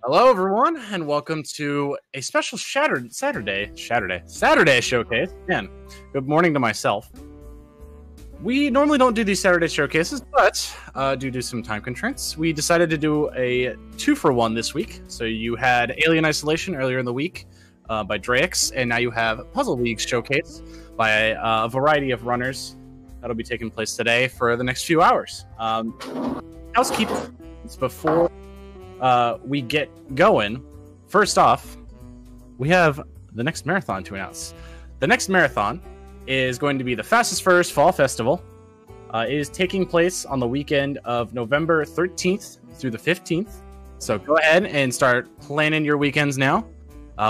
Hello, everyone, and welcome to a special Saturday showcase. Again, good morning to myself. We normally don't do these Saturday showcases, but due to some time constraints, we decided to do a 2-for-1 this week. So you had Alien Isolation earlier in the week by Drax, and now you have Puzzle League Showcase by a variety of runners that'll be taking place today for the next few hours. Housekeeping before we get going. First off, we have the next marathon to announce. The next marathon is going to be the Fastest First Fall Festival. It is taking place on the weekend of November 13th through the 15th. So go ahead and start planning your weekends now.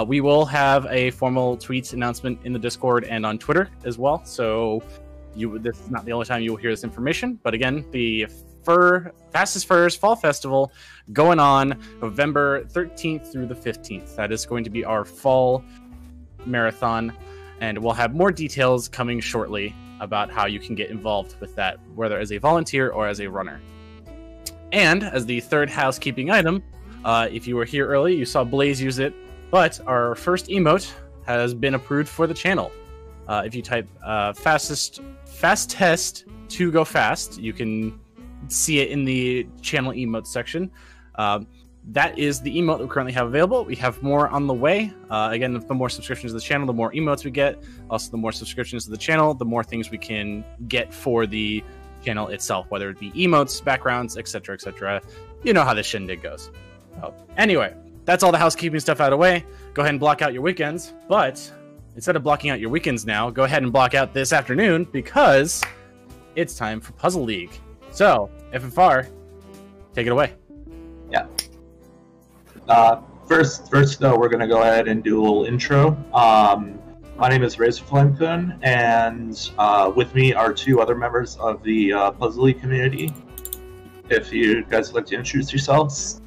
We will have a formal tweet announcement in the Discord and on Twitter as well. So this is not the only time you will hear this information. But again, the Fastest First Fall Festival going on November 13th through the 15th. That is going to be our fall marathon, and we'll have more details coming shortly about how you can get involved with that, whether as a volunteer or as a runner. And as the third housekeeping item, if you were here early, you saw Blaze use it, but our first emote has been approved for the channel. If you type fast test to go fast, you can see it in the channel emote section. That is the emote that we currently have available. We have more on the way. Again, the more subscriptions to the channel, the more emotes we get. Also, the more subscriptions to the channel, the more things we can get for the channel itself, whether it be emotes, backgrounds, etc., etc. You know how this shindig goes. So, anyway, that's all the housekeeping stuff out of the way. Go ahead and block out your weekends. But instead of blocking out your weekends now, go ahead and block out this afternoon because it's time for Puzzle League. So, FFR, take it away. Yeah. First though, we're going to go ahead and do a little intro. My name is Razorflamekun, and with me are two other members of the Puzzle League community. If you guys would like to introduce yourselves.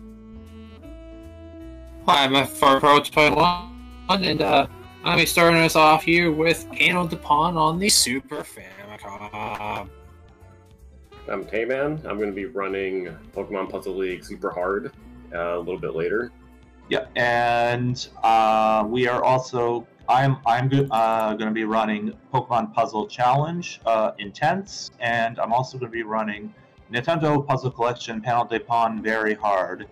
Hi, I'm FFR21, and I'm going to be starting us off here with Panel Dupont on the Super Famicom. I'm K-Man. I'm going to be running Pokemon Puzzle League Super Hard a little bit later. Yeah, and we are also. I'm going to be running Pokemon Puzzle Challenge Intense, and I'm also going to be running Nintendo Puzzle Collection Panel Dupont Very Hard.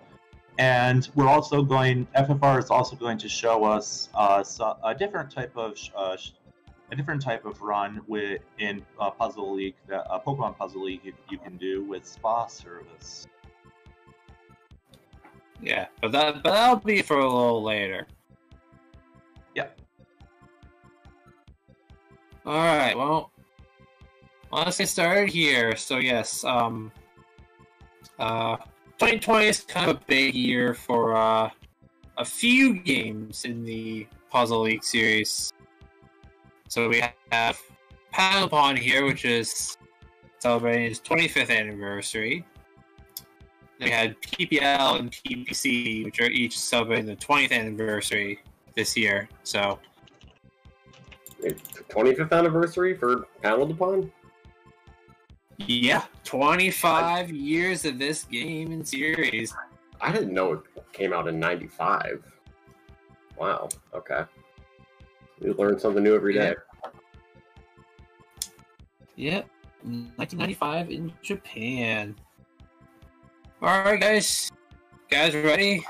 And we're also going. FFR is also going to show us a different type of run in Puzzle League, Pokemon Puzzle League you can do with Spa Service. Yeah, but that'll be for a little later. Yep. All right. Well, let's get started here. So yes, 2020 is kind of a big year for a few games in the Puzzle League series. So we have Panel Dupont here, which is celebrating its 25th anniversary. Then we had PPL and PPC, which are each celebrating the 20th anniversary this year. So, 25th anniversary for Panel Dupont? Yeah, 25 years of this game and series. I didn't know it came out in 95. Wow, okay. We learn something new every day. Yep, 1995 in Japan. Alright, guys. Guys ready?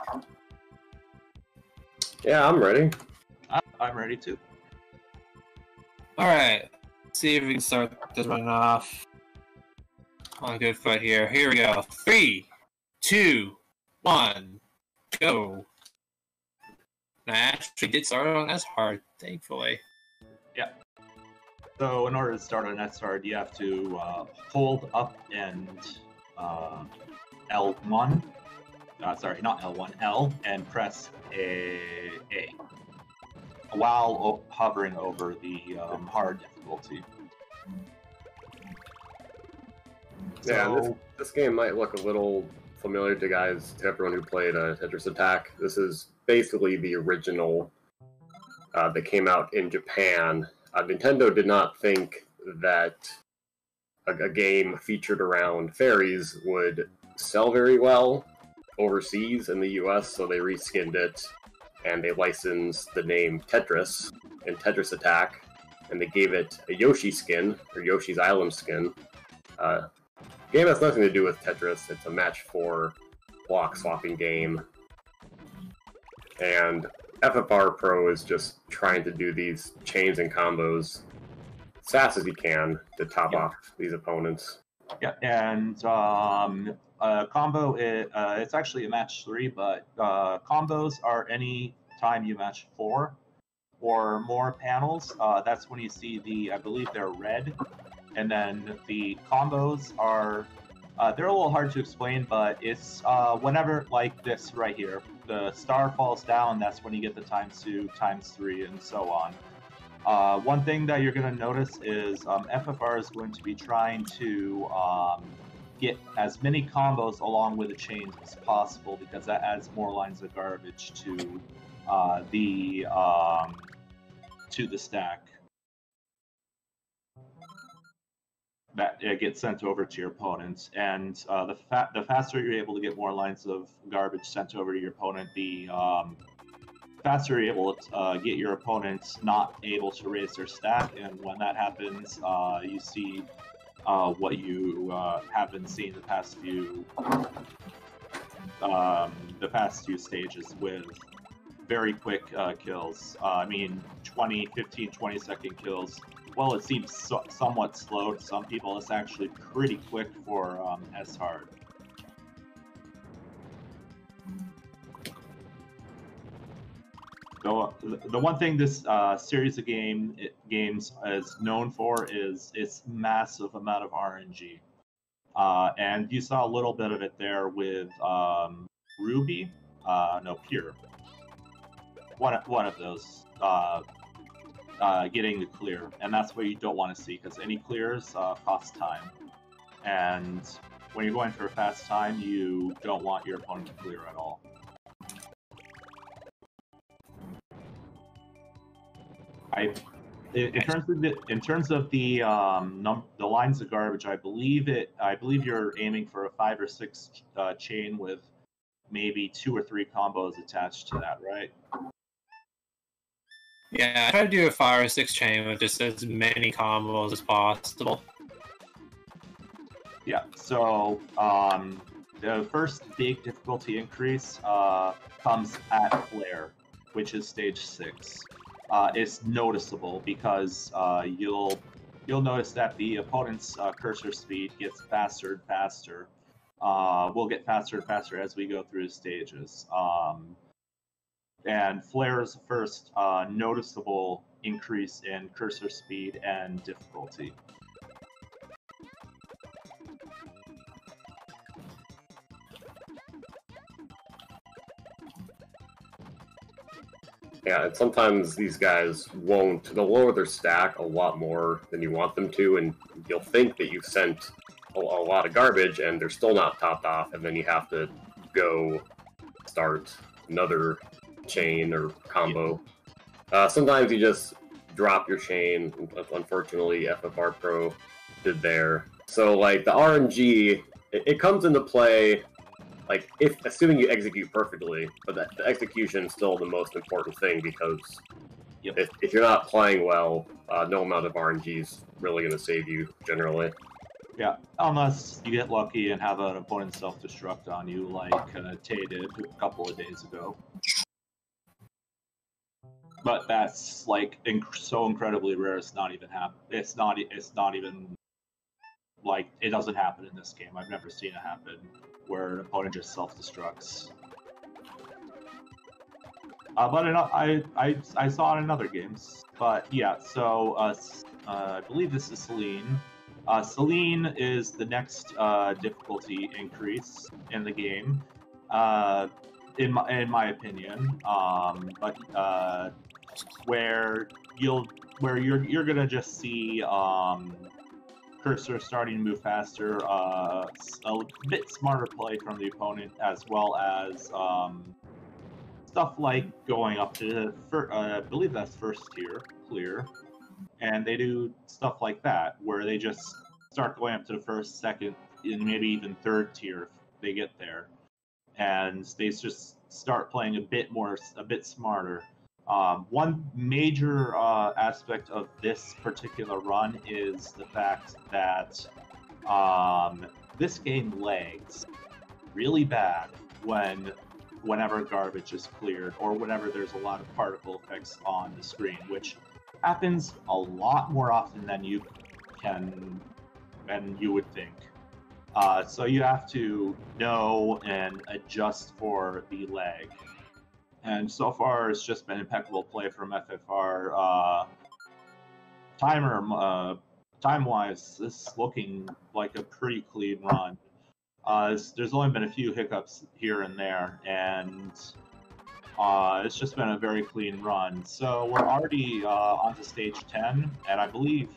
Yeah, I'm ready. I'm ready too. Alright, let's see if we can start this one off on a good foot here. Here we go. 3, 2, 1, go. And I actually did start on as hard, thankfully. Yeah. So in order to start on that start, you have to hold up and L1. Sorry, not L1, L, and press A while hovering over the hard difficulty. Yeah, So, this game might look a little familiar to everyone who played Tetris Attack. This is basically the original that came out in Japan. Nintendo did not think that a game featured around fairies would sell very well, overseas in the US, so they reskinned it and they licensed the name Tetris and Tetris Attack, and they gave it a Yoshi skin, or Yoshi's Island skin. Game has nothing to do with Tetris. It's a match 4 block swapping game. And FFR Pro is just trying to do these chains and combos as fast as he can to top off these opponents. Yeah, and combo, it's actually a match 3, but combos are any time you match 4 or more panels. That's when you see I believe they're red. And then the combos are, they're a little hard to explain, but it's whenever, like this right here, the star falls down, that's when you get the ×2, ×3, and so on. One thing that you're going to notice is FFR is going to be trying to get as many combos along with the chains as possible, because that adds more lines of garbage to the stack that gets sent over to your opponent. And the faster you're able to get more lines of garbage sent over to your opponent, the faster you're able to get your opponents not able to raise their stack. And when that happens, you see what you have been seeing the past few stages with very quick kills. I mean, 15, 20-second kills. Well, it seems somewhat slow to some people. It's actually pretty quick for S-Hard. So, the one thing this series of games is known for is its massive amount of RNG. And you saw a little bit of it there with Ruby. No, Pure. One of those. Getting the clear, and that's what you don't want to see, because any clears cost time, and when you're going for a fast time, you don't want your opponent to clear at all. In terms of the lines of garbage, I believe you're aiming for a 5 or 6 chain with maybe 2 or 3 combos attached to that, right? Yeah, I try to do a 5 or 6 chain with just as many combos as possible. Yeah, so the first big difficulty increase comes at Flare, which is stage 6. It's noticeable because you'll notice that the opponent's cursor speed gets faster and faster. Will get faster and faster as we go through the stages. And Flare is the first noticeable increase in cursor speed and difficulty. Yeah, and sometimes these guys they'll lower their stack a lot more than you want them to, and you'll think that you've sent a lot of garbage and they're still not topped off, and then you have to go start another chain or combo. Sometimes you just drop your chain. Unfortunately, FFR Pro did there. So like the RNG, it comes into play like assuming you execute perfectly, but the execution is still the most important thing, because if you're not playing well, no amount of RNG is really going to save you generally. Yeah, unless you get lucky and have an opponent self-destruct on you, like Tay did a couple of days ago. But that's like so incredibly rare. It's not even happen. It's not even like it doesn't happen in this game. I've never seen it happen where an opponent just self-destructs. But I saw it in other games. But yeah, so I believe this is Celine. Celine is the next difficulty increase in the game, in my opinion. But where you're gonna just see cursor starting to move faster, a bit smarter play from the opponent, as well as stuff like going up to I believe that's first tier clear, and they do stuff like that where they just start going up to the first, second, and maybe even third tier if they get there. and they just start playing a bit smarter. One major aspect of this particular run is the fact that this game lags really bad whenever garbage is cleared or whenever there's a lot of particle effects on the screen, which happens a lot more often than you would think. So you have to know and adjust for the lag. And so far, it's just been impeccable play from FFR. Time-wise, this is looking like a pretty clean run. There's only been a few hiccups here and there, and it's just been a very clean run. So we're already on to stage 10, and I believe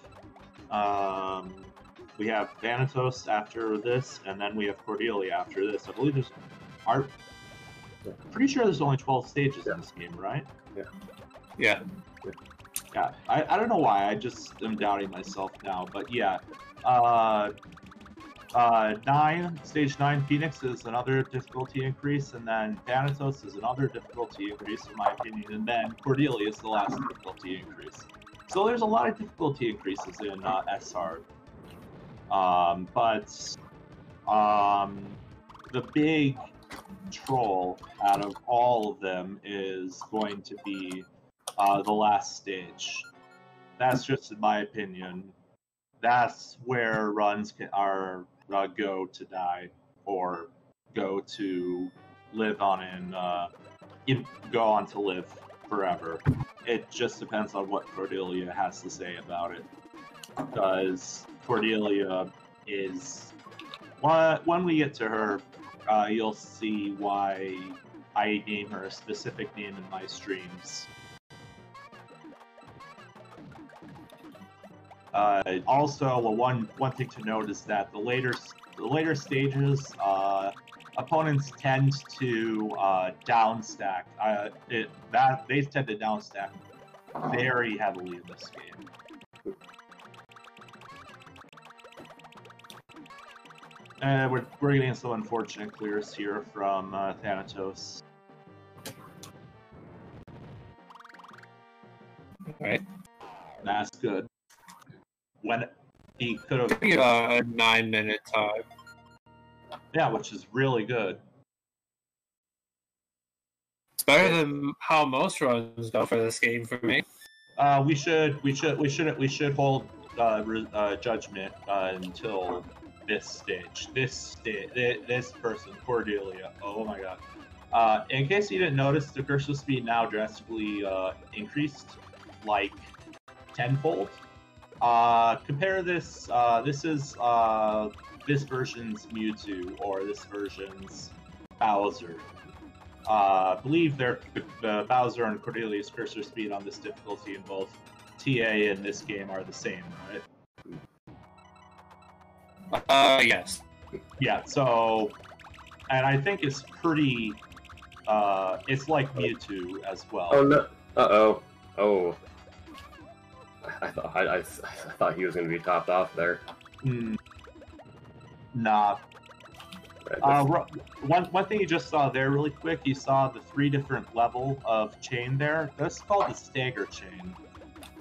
we have Thanatos after this, and then we have Cordelia after this. I believe pretty sure there's only 12 stages in this game, right? Yeah. Yeah. I don't know why. I just am doubting myself now, but yeah. Stage 9 Phoenix is another difficulty increase, and then Thanatos is another difficulty increase, in my opinion, and then Cordelia is the last difficulty increase. So there's a lot of difficulty increases in SR. But the big troll out of all of them is going to be the last stage. That's just in my opinion. That's where runs go to die or go to live on go on to live forever. It just depends on what Cordelia has to say about it. Because Cordelia is, when we get to her, you'll see why I name her a specific name in my streams. Also, one thing to note is that the later stages, opponents tend to downstack. They tend to downstack very heavily in this game. We're getting some unfortunate clears here from Thanatos. Right. That's good. When he could have a 9-minute time. Yeah, which is really good. It's better than how most runs go for this game for me. We should hold judgment until this stage. This person, Cordelia. Oh my god. In case you didn't notice, the cursor speed now drastically increased, like tenfold. Compare this. This is this version's Mewtwo or this version's Bowser. I believe the Bowser and Cordelia's cursor speed on this difficulty in both TA and this game are the same, right? Yes. Yeah. So, and I think it's pretty. It's like Mewtwo as well. Oh no! Oh. I thought he was going to be topped off there. Nah. One thing you just saw there really quick, you saw the 3 different level of chain there. That's called the stagger chain.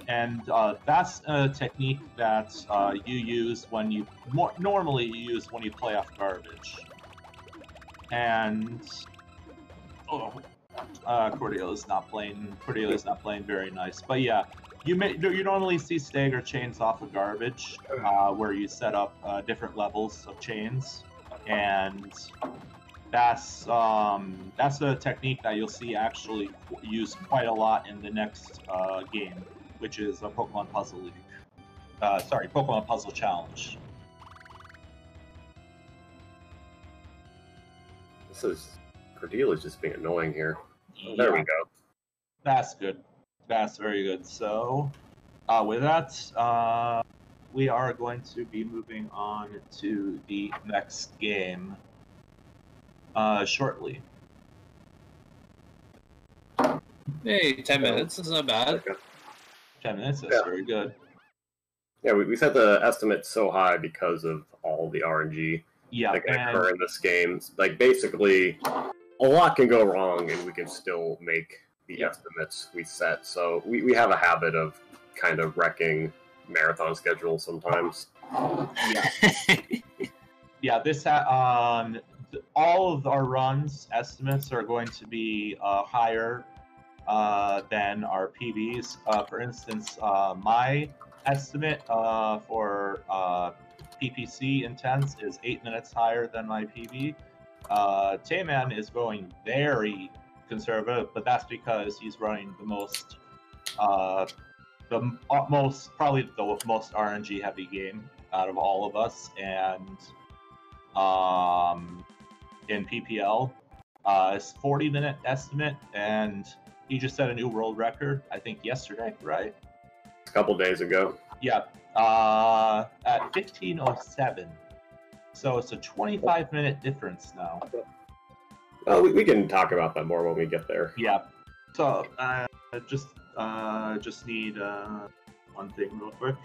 And that's a technique that you use when you normally use when you play off garbage. And Cordelia's not playing very nice. But yeah, you normally see stagger chains off of garbage, where you set up different levels of chains, and that's a technique that you'll see actually used quite a lot in the next game, which is a Pokemon Puzzle League. Pokemon Puzzle Challenge. Cordelia's just being annoying here. Oh, there we go. That's good. That's very good. So, with that, we are going to be moving on to the next game shortly. Hey, 10 minutes is not bad. Okay. 10 minutes, that's very good. Yeah, we set the estimate so high because of all the RNG that can occur in this game. Like, basically, a lot can go wrong, and we can still make the estimates we set. So we have a habit of kind of wrecking marathon schedules sometimes. Yeah. Yeah, all of our runs estimates are going to be higher than our PBs. For instance, my estimate for PPC intense is 8 minutes higher than my PB. Tayman is going very conservative, but that's because he's running the most probably the most RNG heavy game out of all of us, and in PPL, it's 40-minute estimate, and he just set a new world record, I think yesterday, right? A couple days ago. Yeah, at 15:07. So it's a 25-minute difference now. Well, we can talk about that more when we get there. Yeah. So just need one thing real quick.